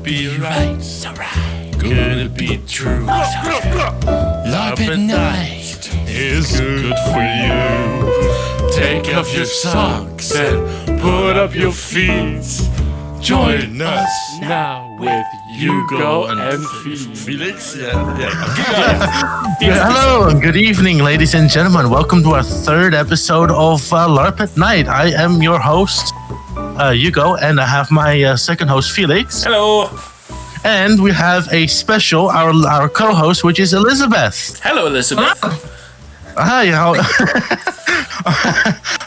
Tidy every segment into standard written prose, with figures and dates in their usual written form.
it be right? Could it be true? LARP at night is good for you. Take off your socks and put up your feet. Join us now with Hugo and Felix. Hello and good evening, ladies and gentlemen. Welcome to our third episode of LARP at Night. I am your host, Hugo, and I have my second host, Felix. Hello. And we have a special, our co-host, which is Elizabeth. Hello, Elizabeth. Hi,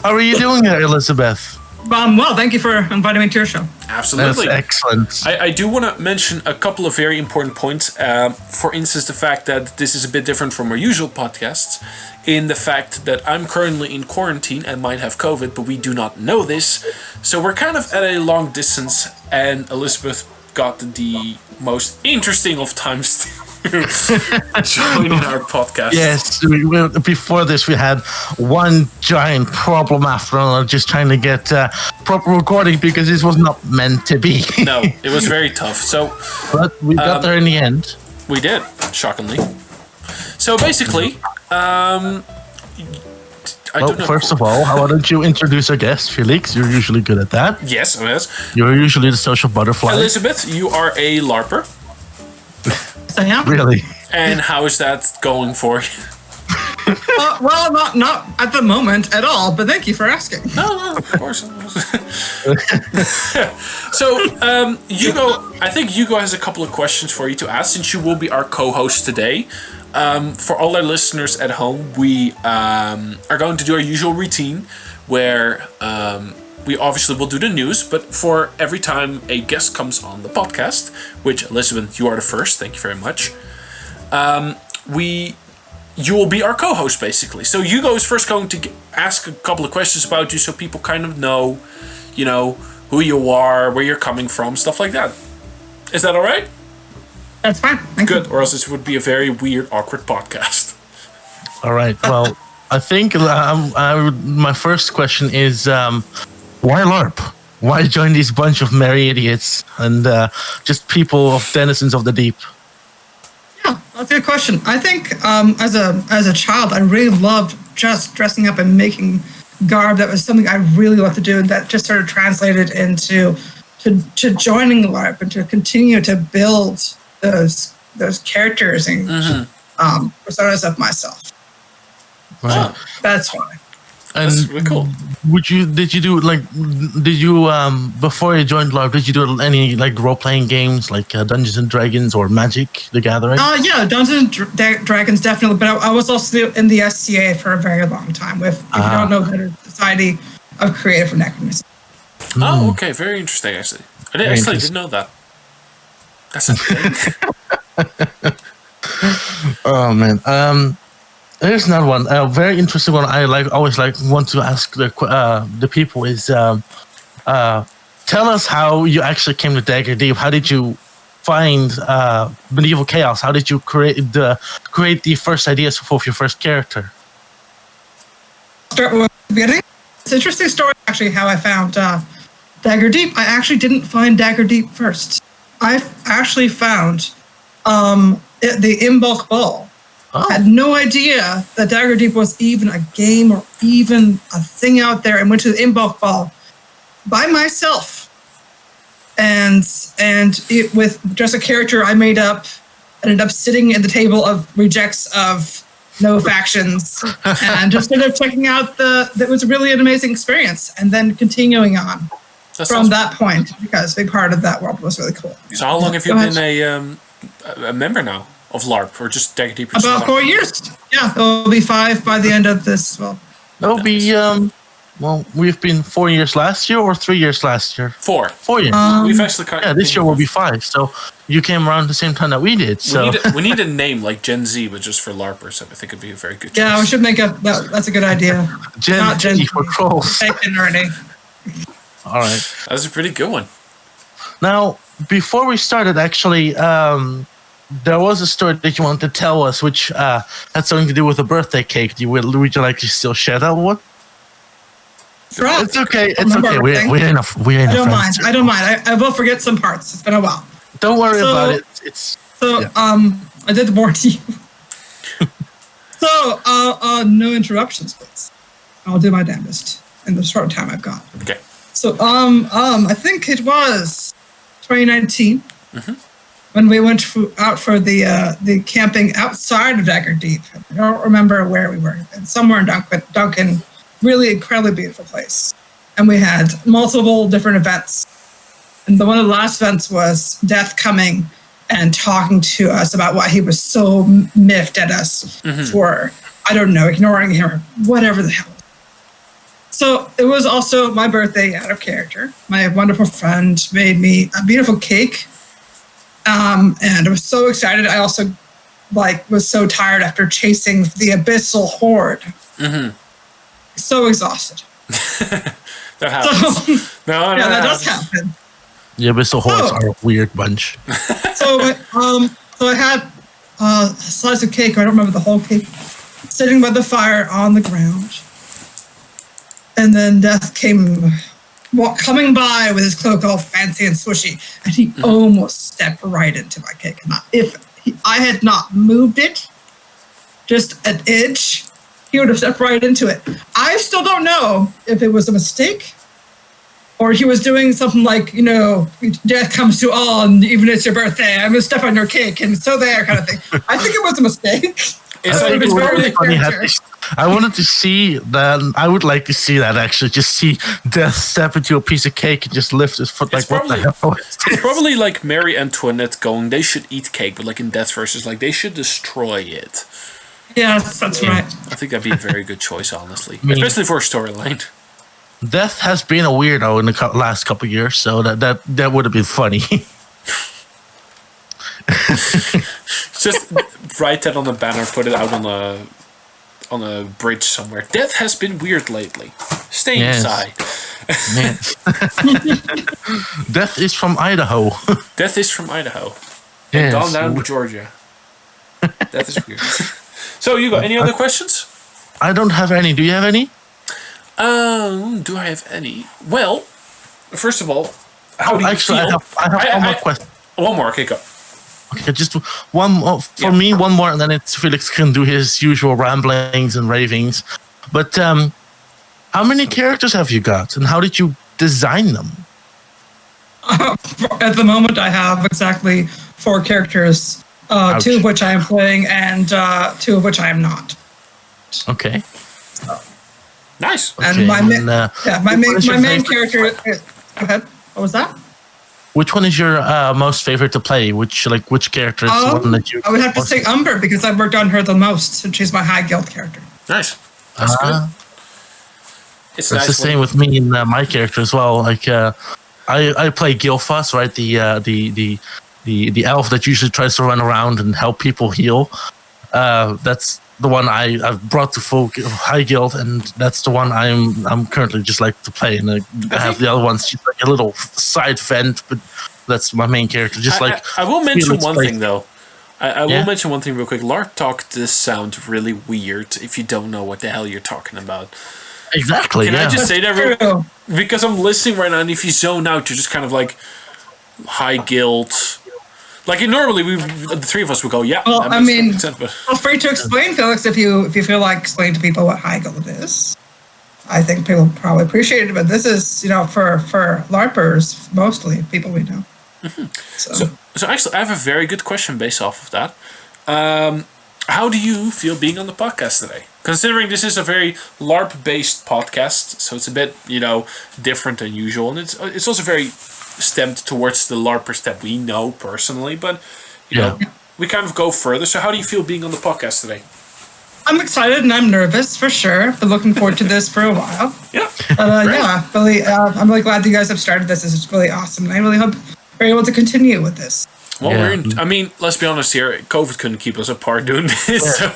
how are you doing there, Elizabeth? Well, thank you for inviting me to your show. Absolutely. That's excellent. I do want to mention a couple of very important points. For instance, the fact that this is a bit different from our usual podcasts, in the fact that I'm currently in quarantine and might have COVID, but we do not know this. So we're kind of at a long distance, and Elizabeth got the most interesting of times to join in our podcast. Yes, before this we had one giant problem after another, just trying to get proper recording because this was not meant to be. No, it was very tough. So, but we got there in the end. We did, shockingly. So basically, first of all, why don't you introduce our guest, Felix? You're usually good at that. Yes, yes. You're usually the social butterfly. Elizabeth, you are a LARPer. So, yeah. Really? And how is that going for you? Well, not at the moment at all, but thank you for asking. No, of course. So, Hugo, I think Hugo has a couple of questions for you to ask, since you will be our co-host today. For all our listeners at home, we are going to do our usual routine where we obviously will do the news, but for every time a guest comes on the podcast, which, Elizabeth, you are the first, thank you very much, you will be our co-host, basically. So Hugo is first going to ask a couple of questions about you so people kind of know, who you are, where you're coming from, stuff like that. Is that all right? That's fine. Thank Good, you. or else this would be a very weird, awkward podcast. All right. Well, I think my first question is, why LARP? Why join these bunch of merry idiots and just people of denizens of the deep? Yeah, that's a good question. I think as a child, I really loved just dressing up and making garb. That was something I really loved to do, and that just sort of translated into to joining LARP and to continue to build those characters and personas of myself. Right. That's why. And that's really cool. Did you before you joined LARP, did you do any role-playing games like Dungeons and Dragons or Magic the Gathering? Yeah, Dungeons and Dragons definitely, but I was also in the SCA for a very long time if you don't know, the Society of Creative Anachronism. Oh, okay, very interesting, actually. I didn't know that. That's a thing. Oh man. There's another one. A very interesting one. I always want to ask the people is, tell us how you actually came to Dagger Deep. How did you find medieval chaos? How did you create the first ideas for your first character? Start with the beginning. It's an interesting story, actually, how I found Dagger Deep. I actually didn't find Dagger Deep first. I actually found the Imbolc Ball. Oh. I had no idea that Dagger Deep was even a game or even a thing out there, and went to the Imbolc Ball by myself. And it, with just a character I made up, ended up sitting at the table of rejects of no factions and just ended up checking out that was really an amazing experience, and then continuing on from that point, because a big part of that world was really cool. So how long have you been a member now of LARP, or just Dagger Deep? About 4 years. Yeah, it'll be 5 by the end of this. Well, It'll be we've been 4 years last year or 3 years last year. 4. 4 years. We've actually this year will be 5. So you came around the same time that we did. So we need a name like Gen Z, but just for LARPers. I think it'd be a very good choice. yeah, we should make that's a good idea. Gen Z for trolls. Nerdy. All right. That's a pretty good one. Now, before we started, actually, there was a story that you wanted to tell us, which had something to do with a birthday cake. Would you like to still share that one? Right. It's okay. It's okay. We're enough. I don't mind. I will forget some parts. It's been a while. Don't worry So- about it. It's So, yeah. I did warn you. So, no interruptions, please. I'll do my damnedest in the short time I've got. Okay. So, I think it was 2019 Mm-hmm. when we went out for the camping outside of Dagger Deep. I don't remember where we were. And somewhere in Duncan, really incredibly beautiful place. And we had multiple different events. And one of the last events was Death coming and talking to us about why he was so miffed at us for, I don't know, ignoring him or whatever the hell. So it was also my birthday out of character. My wonderful friend made me a beautiful cake. And I was so excited. I also was so tired after chasing the abyssal horde. So exhausted. That happens. So, No, yeah, that does happens. happen. The abyssal hordes are a weird bunch. So I had a slice of cake. I don't remember the whole cake. Sitting by the fire on the ground, and then Death came coming by with his cloak all fancy and swishy, and he almost stepped right into my cake. And if I had not moved it just an inch, he would have stepped right into it. I still don't know if it was a mistake or he was doing something like, death comes to all, and even it's your birthday, I'm going to step on your cake, and so there kind of thing. I think it was a mistake. I wanted to see that. I would like to see that actually. Just see Death step into a piece of cake and just lift his foot. What the hell? It's probably like Mary Antoinette going, they should eat cake, but like in Death versus, like they should destroy it. Yes, that's right. I think that'd be a very good choice, honestly, especially for a storyline. Death has been a weirdo in the last couple of years, so that would have been funny. Just write that on the banner, put it out on a bridge somewhere. Death has been weird lately. Stay inside. Death is from Idaho. Death is from Idaho. Yes. And down to Georgia. That is weird. So, you got any other questions? I don't have any. Do you have any? Do I have any? Well, first of all, how do you feel? I have one more question. One more, okay, go. Okay, just one more. For me, one more, and then Felix can do his usual ramblings and ravings. But how many characters have you got, and how did you design them? At the moment, I have exactly 4 characters, 2 of which I am playing, and 2 of which I am not. Okay. Nice. And my main character. Go ahead. What was that? Which one is your most favorite to play? Which character is the one that you? I would have to say Umber because I've worked on her the most, and she's my high guild character. Nice. That's good. It's nice the same with me and my character as well. Like I play Gilfas, right? The elf that usually tries to run around and help people heal. That's the one I've brought to full high guild, and that's the one I'm currently just like to play. And I have the other ones just like a little side vent, but that's my main character. Just I will mention one thing though. I will mention one thing real quick. LARP talk does sound really weird if you don't know what the hell you're talking about. Exactly. Can I just say that real? Because I'm listening right now, and if you zone out, you're just kind of like high guild. Like normally, the 3 of us would go, yeah. Well, I mean, sense, but feel free to explain, Felix, if you feel like explaining to people what high guild is. I think people probably appreciate it, but this is for LARPers mostly people we know. So actually, I have a very good question based off of that. How do you feel being on the podcast today? Considering this is a very LARP-based podcast, so it's a bit different than usual, and it's also very stemmed towards the LARPers that we know personally, but we kind of go further. So how do you feel being on the podcast today? I'm excited and I'm nervous for sure, but looking forward to this for a while. Yeah. Really, I'm really glad you guys have started this. This is really awesome, and I really hope we're able to continue with this. Well, let's be honest here. COVID couldn't keep us apart doing this, so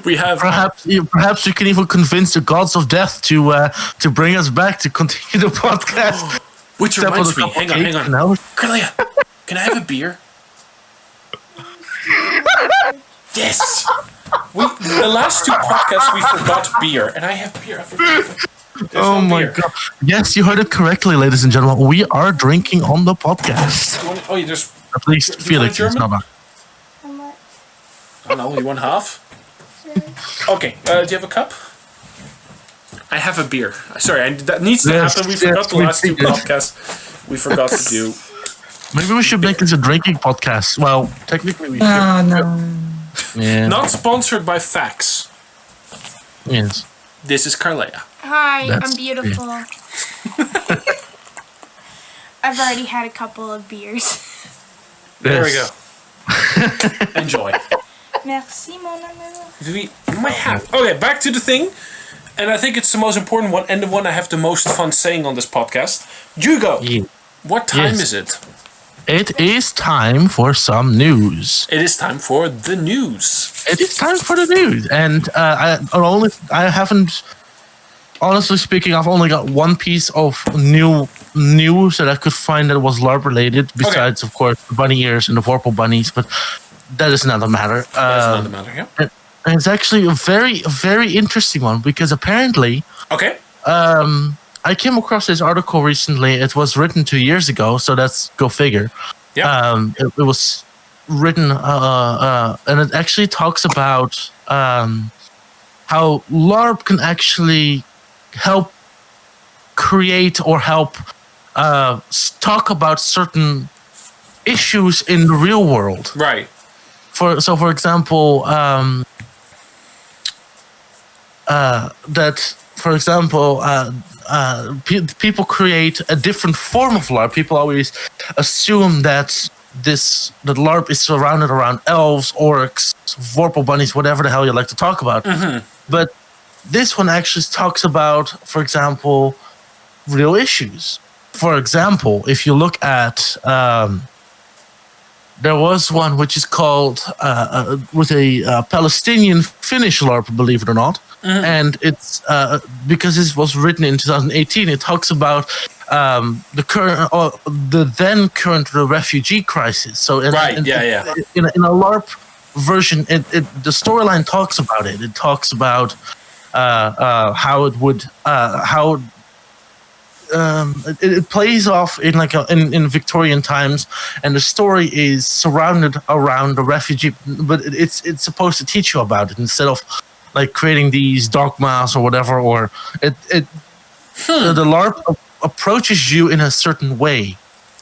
we have. Perhaps you can even convince the gods of death to bring us back to continue the podcast. Which reminds me, hang on. Cornelia, can I have a beer? Yes! The last 2 podcasts we forgot beer, and I have beer. I forgot. Oh no my beer. god! Yes, you heard it correctly, ladies and gentlemen. We are drinking on the podcast. Oh, yeah, there's. At least Do you want Felix is German? not. How much? I don't know. You want half? Okay. Do you have a cup? I have a beer. Sorry, that needs to Yes, happen. We forgot the we last two did. podcasts. We forgot to do. Maybe we should make this a drinking podcast. Well, technically we should. Oh no. Yeah. Not sponsored by Fax. Yes. This is Carlea. Hi, That's- I'm beautiful. I've already had a couple of beers. There we Yes. go. Enjoy. Merci, mon amour. My hat. Okay, back to the thing. And I think it's the most important one and the one I have the most fun saying on this podcast. Hugo, Yeah. what time Yes. is it? It is time for some news. It is time for the news. It is time for the news, and I haven't. Honestly speaking, I've only got one piece of new news that I could find that was LARP related. Besides, of course, the bunny ears and the Vorpal bunnies, but that is another matter. That's another matter, yeah. And it's actually a very interesting one because apparently, Okay. I came across this article recently. It was written 2 years ago, so that's go figure. Yeah. It was written, and it actually talks about how LARP can actually help create or help talk about certain issues in the real world. Right. For example, people create a different form of LARP. People always assume that LARP is surrounded around elves, orcs, Vorpal bunnies, whatever the hell you like to talk about. But this one actually talks about, for example, real issues. For example, if you look at there was one which is called with a Palestinian Finnish LARP, believe it or not, and it's because this was written in 2018. It talks about the then current refugee crisis. So in a LARP version, the storyline talks about it. It talks about how it would it plays off in in Victorian times, and the story is surrounded around the refugee, but it's supposed to teach you about it instead of like creating these dogmas or whatever. Or the LARP approaches you in a certain way.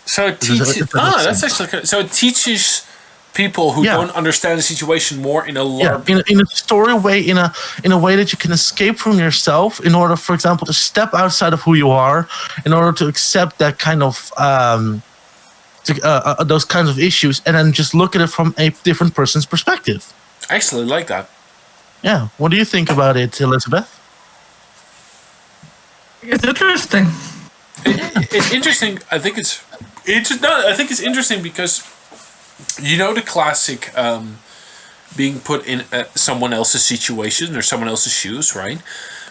So it teaches. That's actually good. So it teaches people who don't understand the situation more in a LARP. Yeah, in a story way, in a way that you can escape from yourself in order, for example, to step outside of who you are, in order to accept that kind of those kinds of issues, and then just look at it from a different person's perspective. I actually like that. Yeah. What do you think about it, Elizabeth? It's interesting. It's interesting. I think it's interesting because you know the classic being put in someone else's situation or someone else's shoes, right?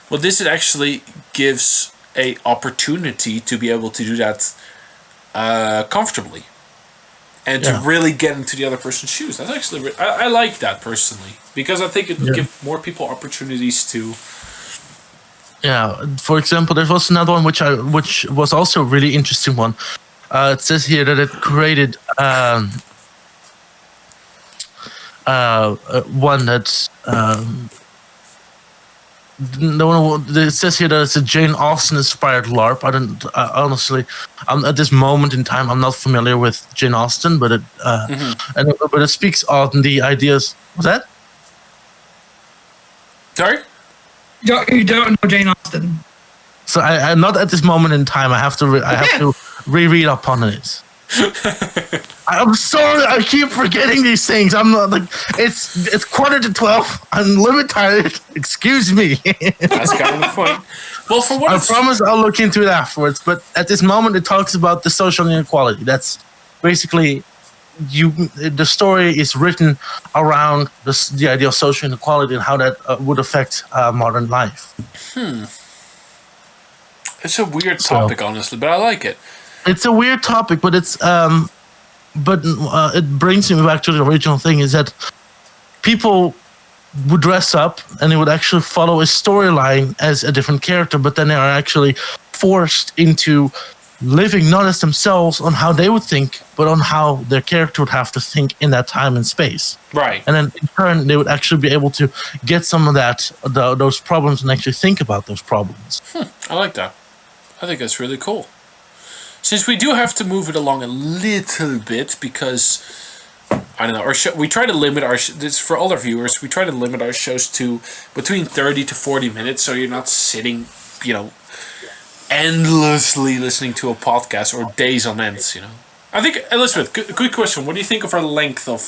Well, this actually gives a opportunity to be able to do that comfortably and to really get into the other person's shoes. That's actually I like that personally because I think it would give more people opportunities to. Yeah. For example, there was another one which was also a really interesting one. It says here that it created one that's it says here that it's a Jane Austen inspired LARP. I don't honestly, at this moment in time, I'm not familiar with Jane Austen, but but it speaks on the ideas. Was that? Sorry? You don't know Jane Austen. So I'm not at this moment in time. I have to reread upon it. I'm sorry, I keep forgetting these things. I'm not like it's 11:45. I'm a little bit tired. Excuse me. That's kind of the point. Well, for what I promise I'll look into it afterwards. But at this moment, it talks about the social inequality. That's basically the story is written around the idea of social inequality and how that would affect modern life. It's a weird topic, honestly, but I like it. It's a weird topic, but it brings me back to the original thing: is that people would dress up and they would actually follow a storyline as a different character, but then they are actually forced into living not as themselves on how they would think, but on how their character would have to think in that time and space. Right. And then in turn, they would actually be able to get some of those problems and actually think about those problems. I like that. I think that's really cool. Since we do have to move it along a little bit because, I don't know, our show, we try to limit this for all our viewers, we try to limit our shows to between 30 to 40 minutes so you're not sitting, endlessly listening to a podcast or days on end, I think, Elizabeth, good question. What do you think of our length of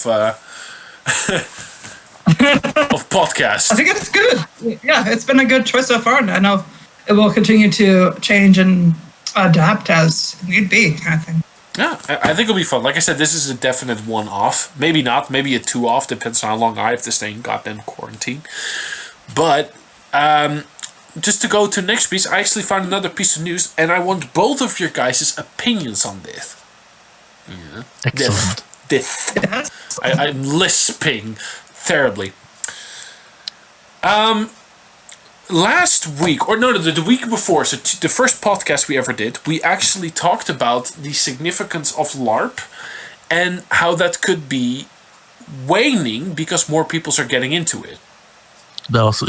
podcasts? I think it's good. Yeah, it's been a good choice so far, and I know it will continue to change and adapt as need be, kind of thing. Yeah, I think it'll be fun. Like I said, this is a definite one-off. Maybe not, maybe a two-off, depends on how long I have to stay in goddamn quarantine. But, just to go to the next piece, I actually found another piece of news, and I want both of your guys' opinions on this. Yeah. Excellent. I'm lisping terribly. Last week, or no, the week before, so the first podcast we ever did, we actually talked about the significance of LARP and how that could be waning because more people are getting into it. That was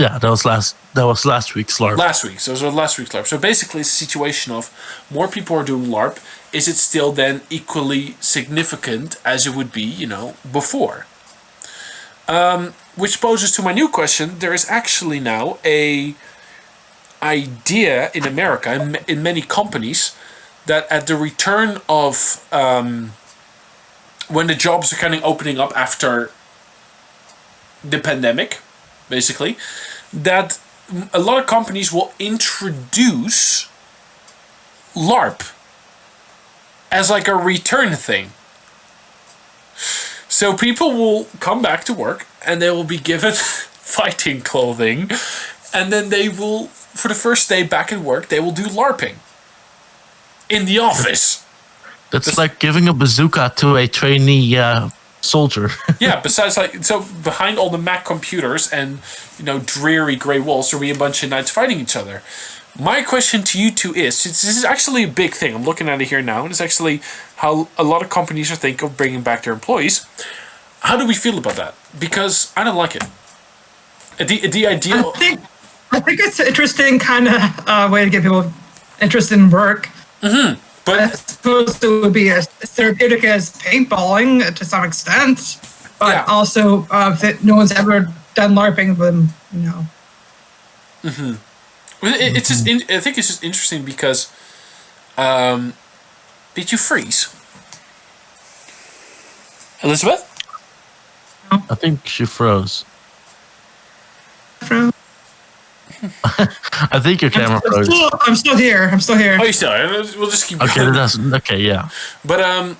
last week's LARP. Last week, so it was last week's LARP. So basically, it's a situation of more people are doing LARP. Is it still then equally significant as it would be, before? Which poses to my new question. There is actually now a idea in America, in many companies, that at the return of when the jobs are kind of opening up after the pandemic, basically, that a lot of companies will introduce LARP as like a return thing. So people will come back to work and they will be given fighting clothing, and then they will, for the first day back at work, they will do LARPing in the office. That's like giving a bazooka to a trainee soldier. Yeah, besides, so behind all the Mac computers and dreary grey walls, there'll be a bunch of knights fighting each other. My question to you two is, since this is actually a big thing, I'm looking at it here now, and it's actually how a lot of companies are thinking of bringing back their employees. How do we feel about that? Because I don't like it. The idea... I think it's an interesting kind of way to get people interested in work. Mm-hmm. But I suppose it would be as therapeutic as paintballing to some extent, but also that no one's ever done LARPing with them, Mm-hmm. It's just. I think it's just interesting because. Did you freeze, Elizabeth? I think she froze. I think your camera froze. I'm still here. Oh, you still? We'll just keep going. Okay, yeah. But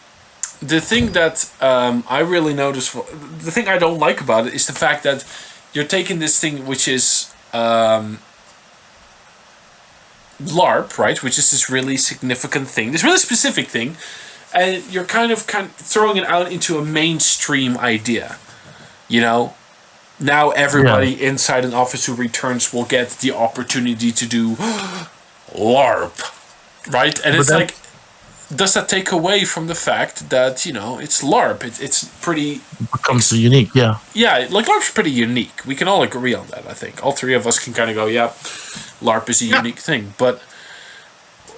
the thing that I really notice, the thing I don't like about it is the fact that you're taking this thing which is LARP, right? Which is this really significant thing, this really specific thing, and you're kind of throwing it out into a mainstream idea. Now everybody inside an office who returns will get the opportunity to do LARP, right? And it's like, does that take away from the fact that, it's LARP? It's pretty... It becomes unique, yeah. Yeah, like LARP's pretty unique. We can all agree on that, I think. All three of us can kind of go, yeah, LARP is a unique thing. But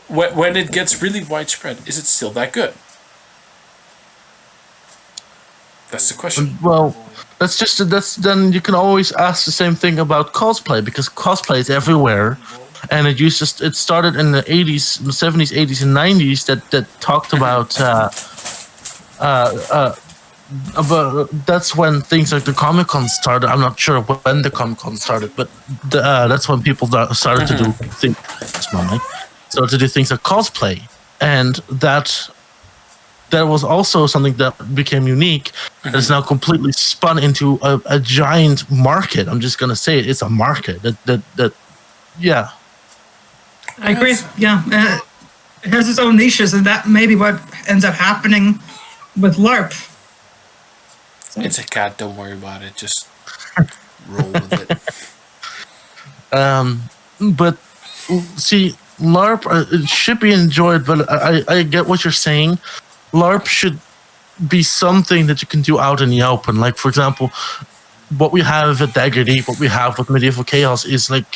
when it gets really widespread, is it still that good? That's the question. Well, then you can always ask the same thing about cosplay, because cosplay is everywhere, and it started in the 80s, 70s, 80s, and 90s that talked about that's when things like the Comic-Con started. I'm not sure when the Comic-Con started, but that's when people started to do things. Started to do things like cosplay, and that was also something that became unique. That is now completely spun into a giant market. I'm just gonna say it's a market. That yeah. I agree. Yeah, it has its own niches, and that may be what ends up happening with LARP. It's a cat. Don't worry about it. Just roll with it. But see, LARP it should be enjoyed, but I get what you're saying. LARP should be something that you can do out in the open. Like, for example, what we have at Dagger Deep, what we have with Medieval Chaos is like,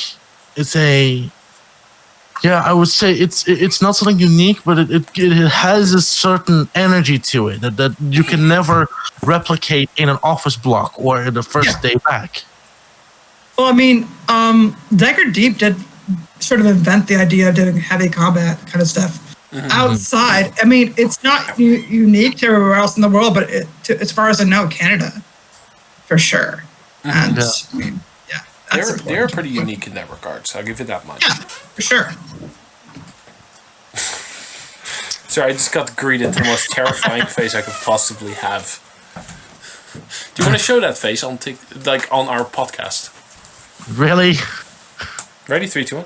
it's a, yeah, I would say it's not something unique, but it has a certain energy to it that you can never replicate in an office block or in the first day back. Well, I mean, Dagger Deep did sort of invent the idea of doing heavy combat kind of stuff outside. I mean, it's not unique to everywhere else in the world, but as far as I know, Canada, for sure. And I mean, that's they're pretty unique in that regard, so I'll give you that much. Yeah, for sure. Sorry, I just got greeted the most terrifying face I could possibly have. Do you want to show that face on on our podcast? Really? Ready? 3, 2, 1.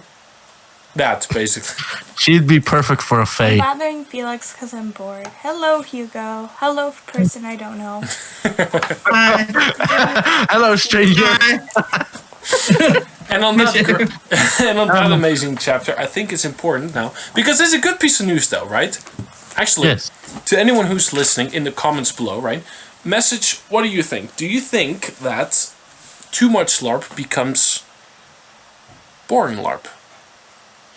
That, basically. She'd be perfect for a I'm fae. bothering Felix because I'm bored. Hello, Hugo. Hello, person I don't know. Hello, stranger. And on that amazing chapter, I think it's important now, because there's a good piece of news though, right? Actually, Yes. to anyone who's listening in the comments below, right? Message, what do you think? Do you think that too much LARP becomes boring LARP?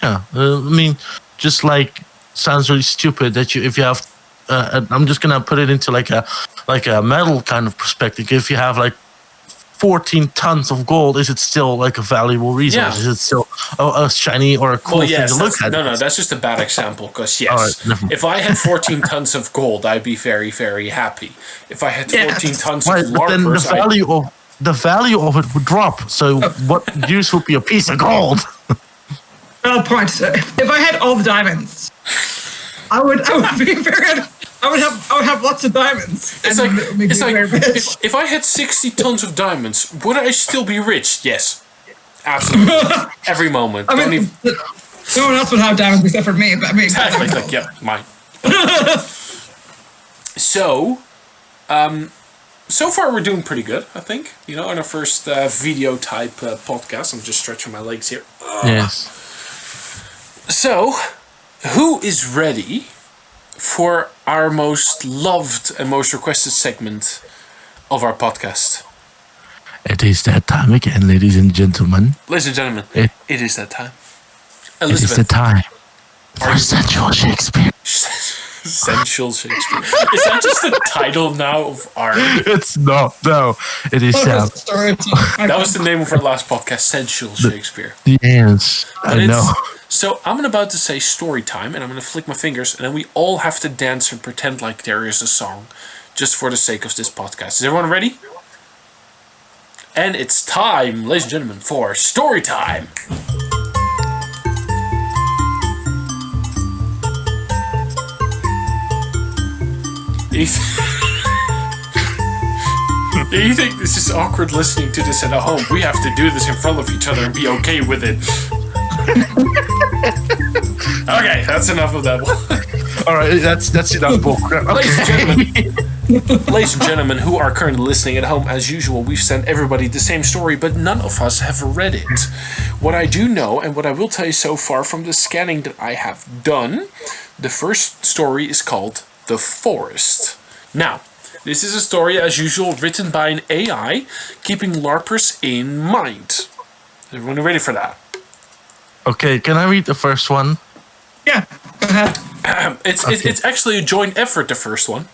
Yeah, I mean, just like sounds really stupid that if you have, I'm just gonna put it into like a metal kind of perspective. If you have like 14 tons of gold, is it still like a valuable resource? Yeah. Is it still a shiny or a cool thing to look at? No, that's just a bad example. Because yes, All right, never mind. if I had 14 tons of gold, I'd be very, very happy. If I had 14 tons Right, of but then LARPers, the value of it would drop. So what use would be a piece of gold? Valid point. If I had all the diamonds, I would be very. I would have lots of diamonds. It's and like, it would make it's me like very rich. if I had 60 tons of diamonds, would I still be rich? Yes. Absolutely. Every moment. I Don't mean, even, no one else would have diamonds except for me. But I mean, exactly. It's like, yeah, mine. So, so far we're doing pretty good, I think. You know, in our first video type podcast. I'm just stretching my legs here. Yes. So, who is ready for our most loved and most requested segment of our podcast? It is that time again, ladies and gentlemen. Ladies and gentlemen, It- it is that time. It is the Elizabeth. time for sensual Shakespeare. Sensual Shakespeare. Is that just the title now of our... It's not. No, it is. That was the name of our last podcast, Sensual Shakespeare. Yes, I And know. So I'm about to say story time, and I'm going to flick my fingers, and then we all have to dance and pretend like there is a song, just for the sake of this podcast. Is everyone ready? And it's time, ladies and gentlemen, for story time. You think this is awkward listening to this at home? We have to do this in front of each other and be okay with it. Okay, that's enough of that one. All right, that's enough bullcrap. Ladies and gentlemen who are currently listening at home, as usual, we've sent everybody the same story, but none of us have read it. What I do know, and what I will tell you so far from the scanning that I have done, the first story is called The Forest. Now, this is a story, as usual, written by an AI, keeping LARPers in mind. Is everyone ready for that? Okay, can I read the first one? Yeah, go ahead. It's actually a joint effort, the first one.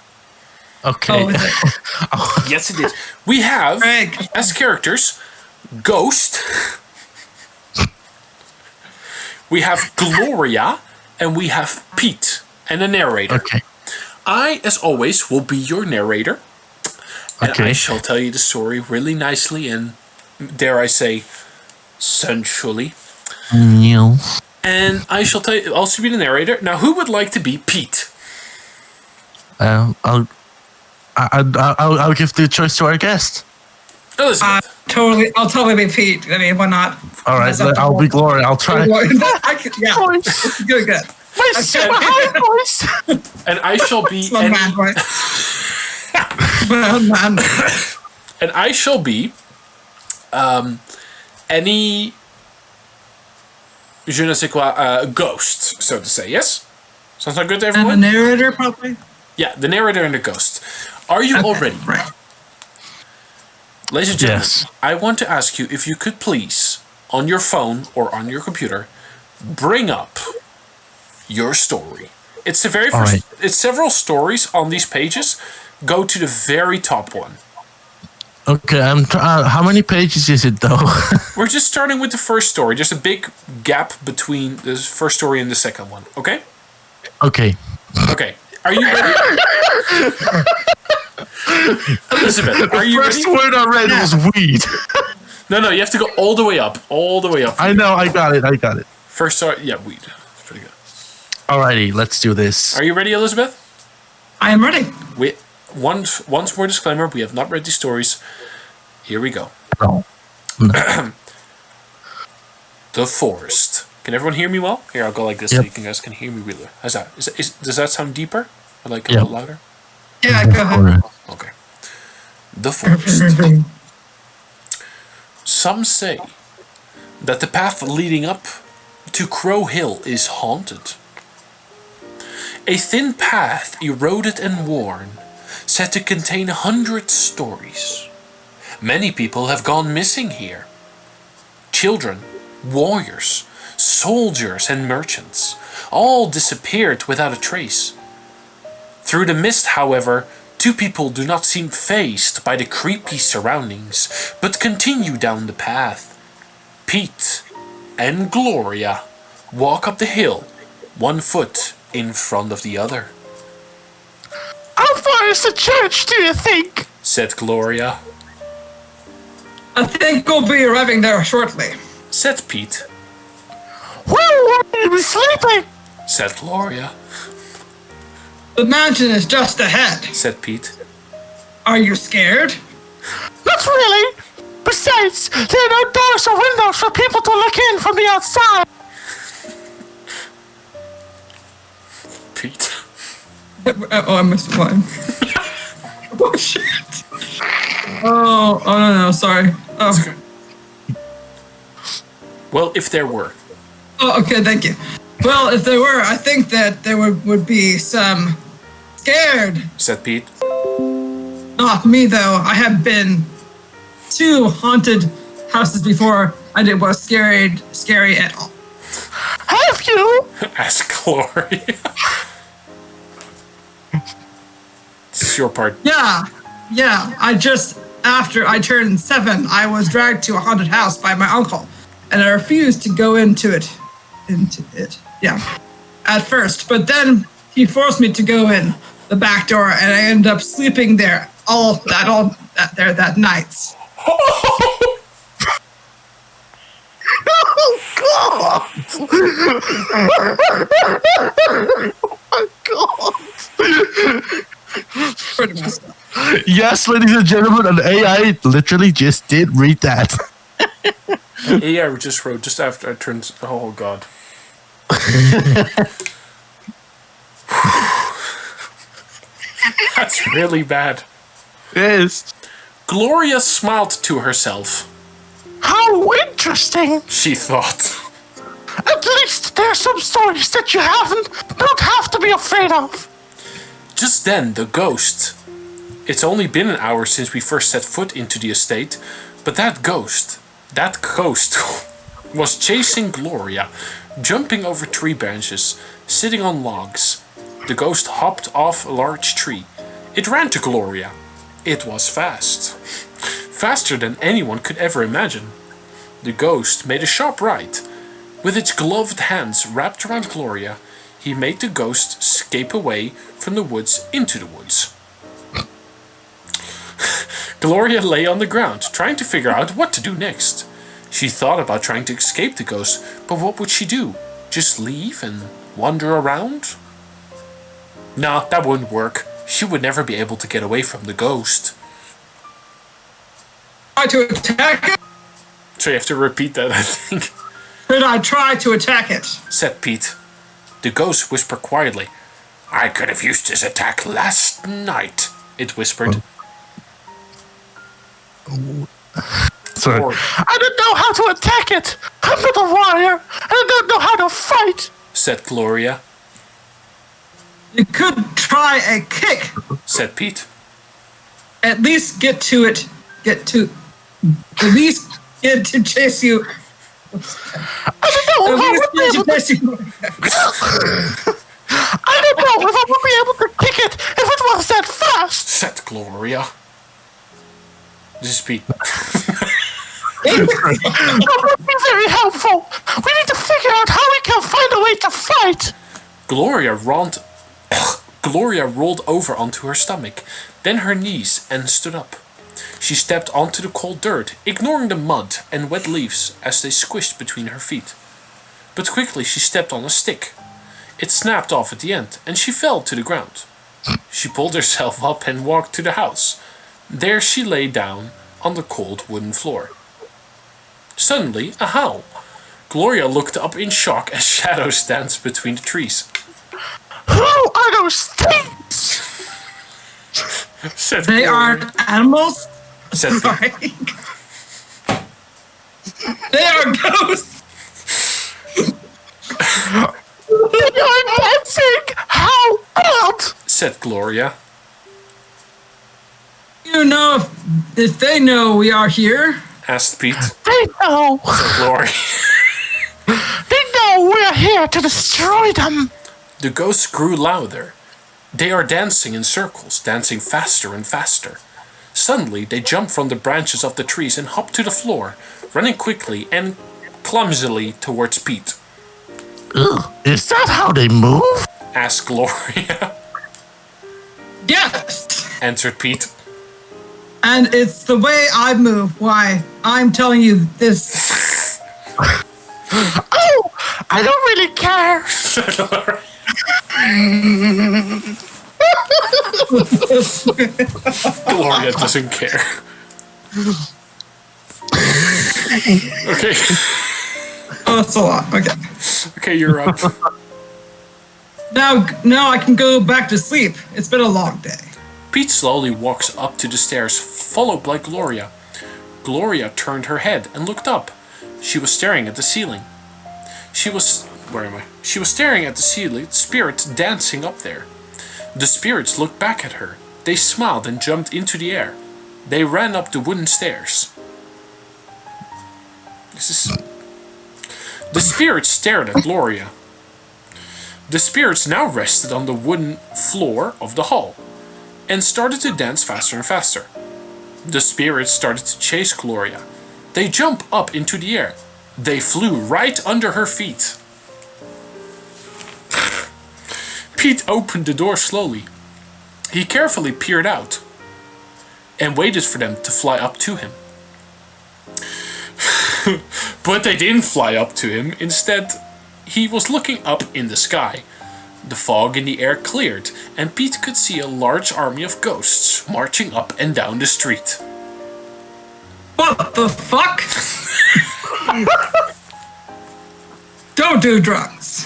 Okay. Oh, is it? Yes, it is. We have, Greg. as characters, Ghost. We have Gloria, and we have Pete, and a narrator. Okay. I, as always, will be your narrator. And I Okay. shall tell you the story really nicely and, dare I say, sensually. Neil. And I shall tell you, also be the narrator. Now, who would like to be Pete? I'll give the choice to our guest. Elizabeth. I'll totally be Pete. I mean, why not? All right, That's up to I'll be you. Gloria. I'll try. Yeah, Voice. good. My super high voice. And I shall be It's my man voice. Man. and I shall be Any je ne sais quoi ghost, so to say. Yes, sounds like good to everyone. And the narrator, probably. Yeah, the narrator and the ghost. Are you all ready? Right. Ladies and gentlemen, Yes. I want to ask you if you could please, on your phone or on your computer, bring up your story. It's the very first. Alright. It's several stories on these pages. Go to the very top one. Okay, how many pages is it though? We're just starting with the first story. There's a big gap between the first story and the second one. Okay? Okay. Okay. Are you ready? Elizabeth, are you ready? First word I read was weed. No, you have to go all the way up. All the way up. I know, I got it. First story, yeah, weed. That's pretty good. Alrighty, let's do this. Are you ready, Elizabeth? I am ready. Once more disclaimer, we have not read these stories. Here we go. No. The forest. Can everyone hear me well? Here, I'll go like this so you guys can hear me really. How's that? Does that sound deeper? Or like a little louder? Yeah, go ahead. Okay. The forest. Some say that the path leading up to Crow Hill is haunted. A thin path, eroded and worn, said to contain 100 stories. Many people have gone missing here. Children, warriors, soldiers and merchants, all disappeared without a trace. Through the mist, however, two people do not seem fazed by the creepy surroundings, but continue down the path. Pete and Gloria walk up the hill, one foot in front of the other. How far is the church, do you think? Said Gloria. I think we'll be arriving there shortly. Said Pete. Well, I was sleeping. Said Gloria. The mountain is just ahead. Said Pete. Are you scared? Not really. Besides, there are no doors or windows for people to look in from the outside. Pete. Oh, I missed one. Oh, shit. Oh, no, sorry. Oh. Well, if there were. Oh, okay, thank you. Well, if there were, I think that there would be some scared. Said Pete. Not me, though. I have been to haunted houses before, and it was scary at all. Have you? Asked Gloria. This is your part. Yeah. After I turned 7, I was dragged to a haunted house by my uncle, and I refused to go into it. Yeah. At first, but then he forced me to go in the back door, and I ended up sleeping there that night. Oh, God. Oh, my God. Pretty messed up. Yes, ladies and gentlemen, an AI literally just did read that. AI just wrote just after I turned. Oh God. That's really bad. Yes. Gloria smiled to herself. How interesting. She thought. At least there's some stories that you don't have to be afraid of. Just then, the ghost. It's only been an hour since we first set foot into the estate, but that ghost was chasing Gloria, jumping over tree branches, sitting on logs. The ghost hopped off a large tree. It ran to Gloria. It was fast. Faster than anyone could ever imagine. The ghost made a sharp right. With its gloved hands wrapped around Gloria, he made the ghost escape away from the woods into the woods. Gloria lay on the ground, trying to figure out what to do next. She thought about trying to escape the ghost, but what would she do? Just leave and wander around? Nah, that wouldn't work. She would never be able to get away from the ghost. Try to attack it? So you have to repeat that, I think. Should I try to attack it? Said Pete. The ghost whispered quietly. I could have used this attack last night, it whispered. It's Sorry. Gloria, I don't know how to attack it. I'm not a warrior. And I don't know how to fight. said Gloria, You could try a kick. said Pete. At least get to it. At least get to chase you. I don't know At if I least would be get to able to. chase you. I don't know if I would be able to kick it if it was that fast. Said Gloria. This is Pete. That would be very helpful. We need to figure out how we can find a way to fight. Gloria rolled over onto her stomach, then her knees, and stood up. She stepped onto the cold dirt, ignoring the mud and wet leaves as they squished between her feet. But quickly she stepped on a stick. It snapped off at the end, and she fell to the ground. She pulled herself up and walked to the house. There she lay down on the cold wooden floor. Suddenly, a howl. Gloria looked up in shock as shadows danced between the trees. Who are those things? Said They Gloria. aren't animals. Said Pete. Sorry. They are ghosts. They are dancing. How odd. Said Gloria. You know if they know we are here. Asked Pete. They know. Gloria. They know we're here to destroy them. The ghosts grew louder. They are dancing in circles, dancing faster and faster. Suddenly, they jumped from the branches of the trees and hopped to the floor, running quickly and clumsily towards Pete. Ugh, is that how they move? Asked Gloria. Yes. Answered Pete. And it's the way I move. Why? I'm telling you this. Oh, I don't really care. Gloria doesn't care. Okay. Oh, that's a lot. Okay. Okay, you're up. Now I can go back to sleep. It's been a long day. Pete slowly walks up to the stairs, followed by Gloria. Gloria turned her head and looked up. She was staring at the ceiling. She was staring at the ceiling, spirits dancing up there. The spirits looked back at her. They smiled and jumped into the air. They ran up the wooden stairs. The spirits stared at Gloria. The spirits now rested on the wooden floor of the hall and started to dance faster and faster. The spirits started to chase Gloria. They jumped up into the air. They flew right under her feet. Pete opened the door slowly. He carefully peered out and waited for them to fly up to him. But they didn't fly up to him. Instead, he was looking up in the sky. The fog in the air cleared, and Pete could see a large army of ghosts marching up and down the street. What the fuck? Don't do drugs.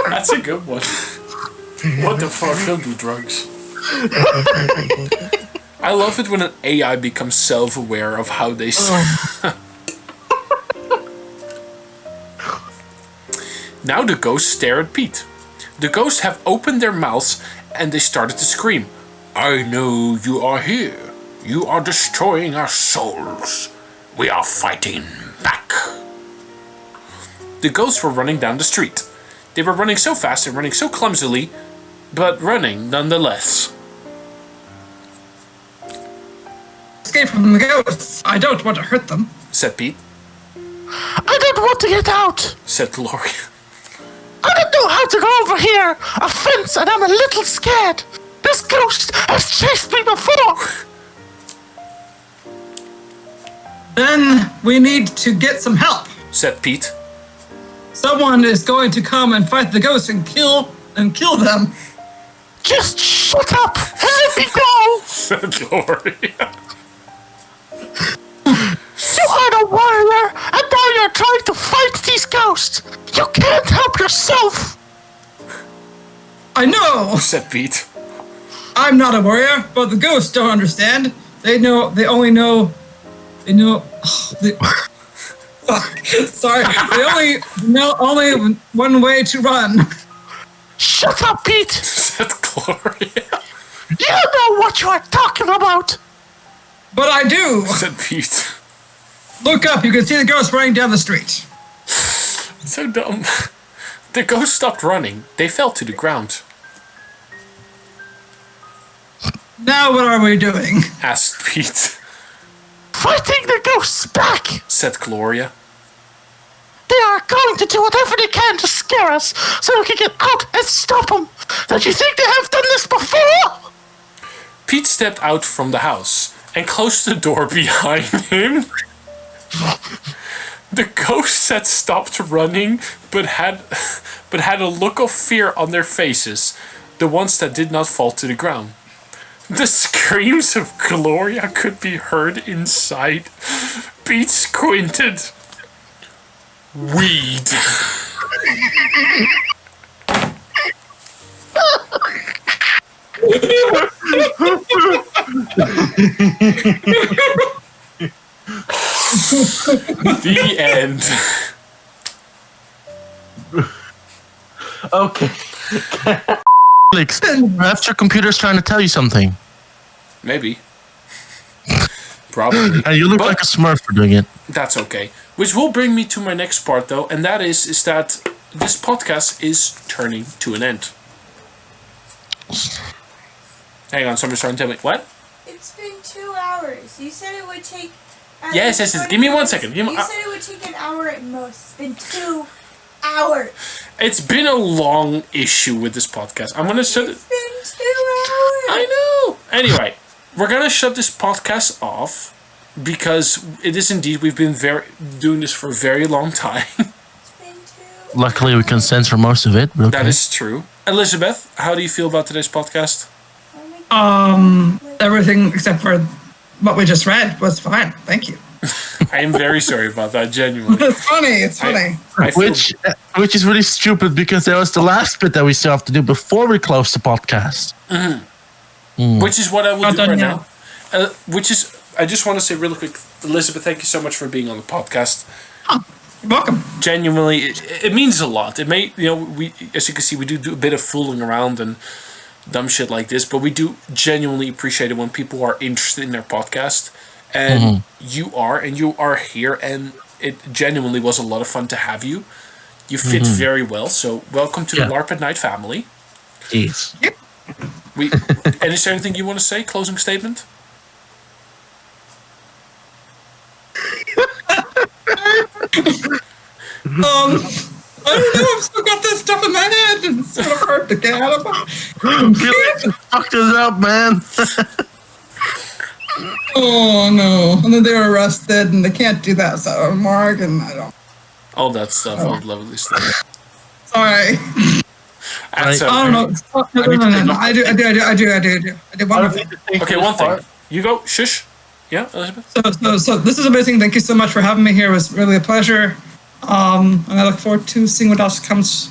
That's a good one. What the fuck? Don't do drugs. I love it when an AI becomes self-aware of how they Now the ghosts stare at Pete. The ghosts have opened their mouths and they started to scream. I know you are here. You are destroying our souls. We are fighting back. The ghosts were running down the street. They were running so fast and running so clumsily, but running nonetheless. Escape from the ghosts. I don't want to hurt them. Said Pete. I don't want to get out. Said Gloria. I don't know how to go over here. A fence, and I'm a little scared. This ghost has chased me before. Then we need to get some help. Said Pete. Someone is going to come and fight the ghosts and kill them. Just shut up and let me go. Said Gloria. You are a warrior, and now you're trying to fight these ghosts. You can't help yourself. I know. said Pete. I'm not a warrior, but the ghosts don't understand. They know. They only know. They know. Fuck. Sorry. They only know only one way to run. Shut up, Pete! Said Gloria. You know what you are talking about! But I do. Said Pete. Look up. You can see the ghost running down the street. So dumb. The ghost stopped running. They fell to the ground. Now what are we doing? Asked Pete. Fighting the ghosts back! Said Gloria. They are going to do whatever they can to scare us so we can get out and stop them. Don't you think they have done this before? Pete stepped out from the house and closed the door behind him. The ghosts had stopped running, but had a look of fear on their faces, the ones that did not fall to the ground. The screams of Gloria could be heard inside. Pete squinted. Weed. The end. Okay. Felix, perhaps your computer's trying to tell you something. Maybe. Probably. And you look But like a smurf for doing it. that's okay. Which will bring me to my next part, though, and that is that this podcast is turning to an end. Hang on, somebody's trying to tell me. What? It's been 2 hours. You said it would take. Yes, give me 1 second. You said it would take an hour at most. It's been 2 hours. It's been a long issue with this podcast. I'm gonna shut it. It's been 2 hours. I know. Anyway, we're gonna shut this podcast off because it is indeed we've been doing this for a very long time. It's been 2 Luckily, we can censor most of it. But okay. That is true. Elizabeth, how do you feel about today's podcast? Everything except for what we just read was fine. Thank you. I am very sorry about that, genuinely. It's funny. It's funny. I feel, Which is really stupid because that was the last bit that we still have to do before we close the podcast. which is what I will Not do done right now. now. I just want to say really quick, Elizabeth, thank you so much for being on the podcast. You're welcome. Genuinely, it means a lot. It may, we, as you can see, we do a bit of fooling around and dumb shit like this, but we do genuinely appreciate it when people are interested in their podcast, and you are here, and it genuinely was a lot of fun to have you. You fit very well, so welcome to the LARP at Night family. Jeez. And is there anything you want to say? Closing statement? I don't know. I've still got this stuff in my head, and it's sort of hard to get out of. Felix, you fucked us up, man. Oh no! And then they were arrested, and they can't do that. So Mark and I don't. All that stuff, all lovely stuff. Sorry. That's I don't know. No. I do. One thing. Okay, one thing. You go. Shush. Yeah, Elizabeth? So this is amazing. Thank you so much for having me here. It was really a pleasure. And I look forward to seeing what else comes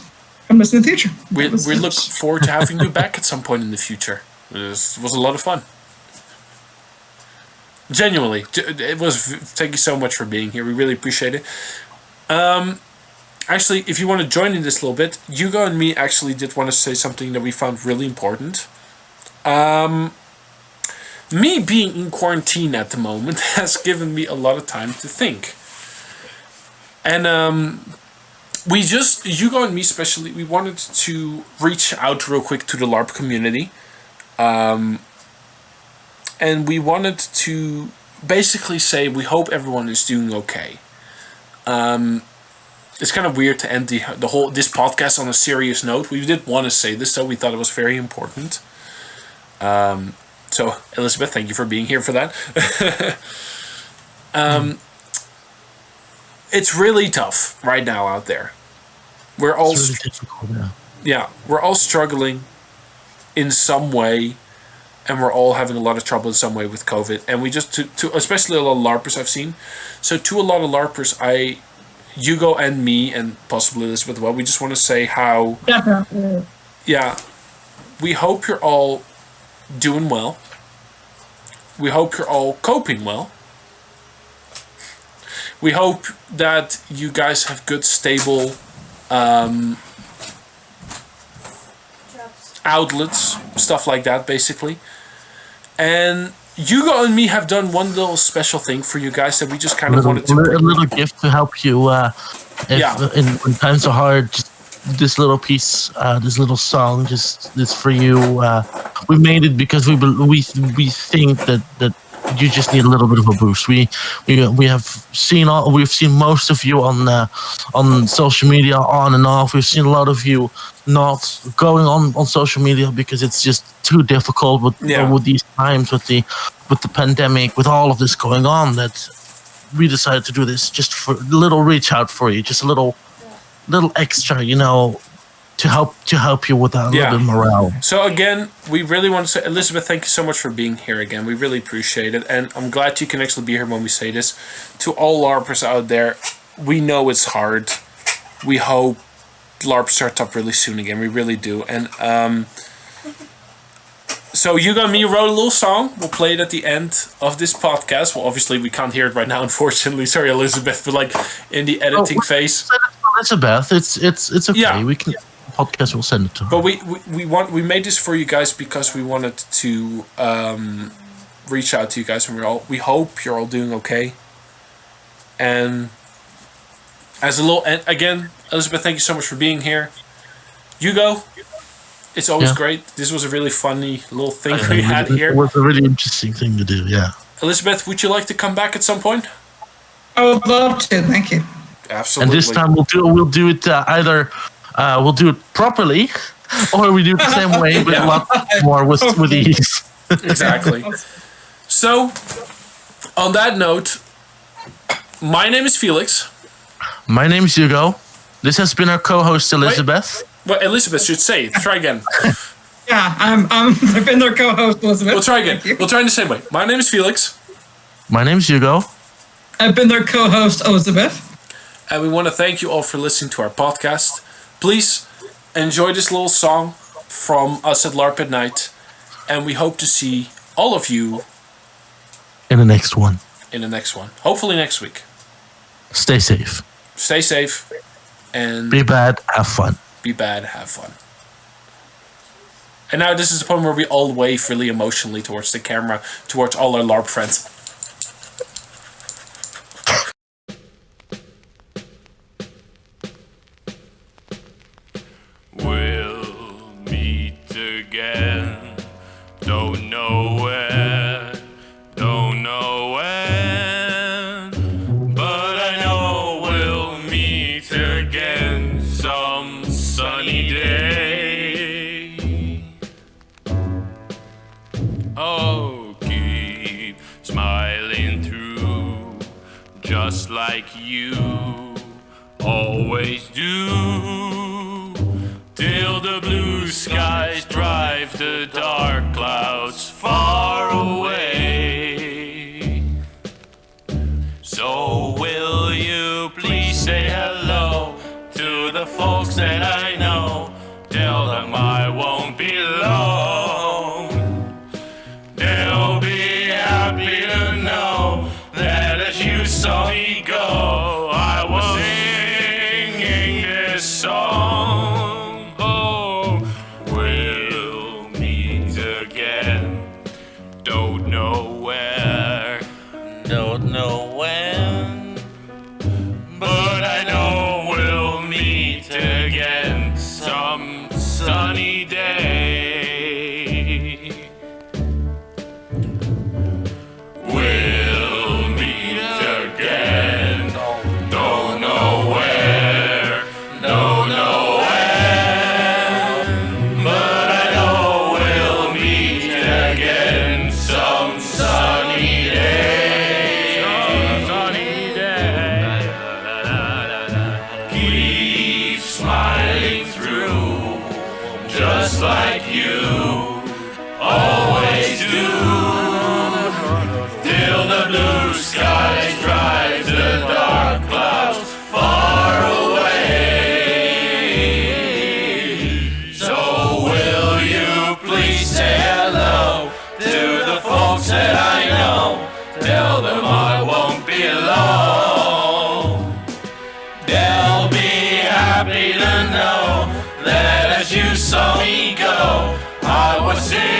in the future. We look forward to having you back at some point in the future. It was a lot of fun. Genuinely, it was. Thank you so much for being here. We really appreciate it. Actually, if you want to join in this a little bit, Hugo and me actually did want to say something that we found really important. Me being in quarantine at the moment has given me a lot of time to think. And Hugo and me especially, we wanted to reach out real quick to the LARP community. And we wanted to basically say we hope everyone is doing okay. It's kind of weird to end this podcast on a serious note. We did want to say this, so we thought it was very important. So Elizabeth, thank you for being here for that. It's really tough right now out there. We're all It's really difficult now. Yeah, we're all struggling in some way, and we're all having a lot of trouble in some way with COVID. And we just to especially a lot of LARPers I've seen. So to a lot of LARPers, Hugo and me, and possibly Elizabeth, well, we just want to say how Definitely. yeah, we hope you're all doing well. We hope you're all coping well. We hope that you guys have good, stable outlets, stuff like that, basically. And Hugo and me have done one little special thing for you guys that we just kind of wanted to a little gift to help you in times are hard. Just this little piece, this little song, just this for you. We made it because we think that you just need a little bit of a boost. We've seen most of you on social media on and off. We've seen a lot of you not going on social media because it's just too difficult with these times, with the pandemic, with all of this going on, that we decided to do this just for a little reach out for you, just a little extra, to help you with that little bit of morale. So again, we really want to say, Elizabeth, thank you so much for being here again. We really appreciate it, and I'm glad you can actually be here when we say this. To all LARPers out there, we know it's hard. We hope LARP starts up really soon again. We really do. And so Hugo and me wrote a little song. We'll play it at the end of this podcast. Well, obviously we can't hear it right now, unfortunately. Sorry, Elizabeth, but like in the editing phase. Elizabeth, it's okay. Yeah. We can. Podcast will send it to her. But we made this for you guys because we wanted to reach out to you guys, and we hope you're all doing okay. And as a little, and again, Elizabeth, thank you so much for being here. Hugo, it's always great. This was a really funny little thing we had here. It was a really interesting thing to do. Yeah. Elizabeth, would you like to come back at some point? I would love to. Thank you. Absolutely. And this time we'll do it either. We'll do it properly, or we do it the same way, but a lot more with ease. Exactly. So, on that note, my name is Felix. My name is Hugo. This has been our co-host Elizabeth. Well, Elizabeth should say it. Try again. Yeah, I've been their co-host, Elizabeth. We'll try again. We'll try in the same way. My name is Felix. My name is Hugo. I've been their co-host, Elizabeth. And we want to thank you all for listening to our podcast. Please enjoy this little song from us at LARP at Night, and we hope to see all of you in the next one. Hopefully next week. Stay safe. Stay safe, and be bad, have fun. And now this is the point where we all wave really emotionally towards the camera, towards all our LARP friends. Don't know where, don't know when, but I know we'll meet again some sunny day. Oh, keep smiling through, just like you always do, till the blue skies drive the dark clouds far away. So will you please say hello to the folks that I know? Tell them I won't be alone. They'll be happy to know that as you saw me go, I was singing this song. Oh, we'll meet as you saw me go. I was in